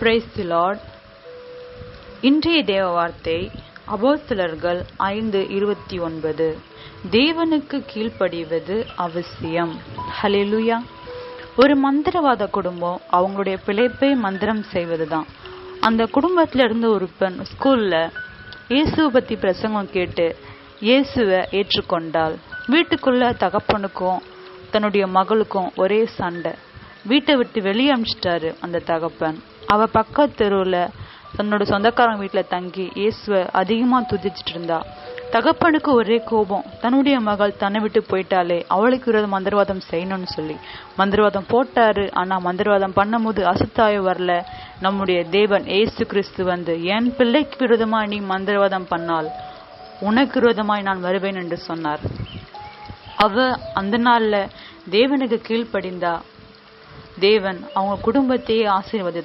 Praise the Lord. இன்றைய தேவ வார்த்தை அப்போஸ்தலர்கள் 5:29. தேவனுக்கு கீழ்ப்படிவது அவசியம். ஹல்லேலூயா. ஒரு மந்திரவாத குடும்பம் அவங்களுடைய பிழைப்பை மந்திரம் செய்வதுதான். அந்த குடும்பத்துல இருந்து ஒரு பெண் ஸ்கூல்ல இயேசுவை பத்தி பிரசங்கம் கேட்டு இயேசுவை ஏற்றுக்கொண்டாள். வீட்டுக்குள்ள தகப்பனுக்கும் தன்னுடைய மகளுக்கும் ஒரே சண்டை. வீட்டை விட்டு வெளியே அனுப்பிச்சிட்டாரு அந்த தகப்பன். அவ பக்கத்து தெருவுல தன்னோட சொந்தக்காரங்க வீட்டுல தங்கி இயேசுவை அதிகமா துதிச்சிட்டு இருந்தா. தகப்பனுக்கு ஒரே கோபம். தன்னுடைய மகள் தன்னை விட்டு போயிட்டாலே, அவளுக்கு விரோத மந்திரவாதம் செய்யணும்னு சொல்லி மந்திரவாதம் போட்டாரு. ஆனா மந்திரவாதம் பண்ணும் போது அசுத்தாய வரல. நம்முடைய தேவன் ஏசு கிறிஸ்து வந்து, என் பிள்ளைக்கு விரோதமா நீ மந்திரவாதம் பண்ணால் உனக்கு விரோதமாய் நான் வருவேன் என்று சொன்னார். அவ அந்த நாள்ல தேவனுக்கு கீழ்ப்படிந்தா. தேவன் அவங்க குடும்பத்தையே ஆசீர்வதித்தார்.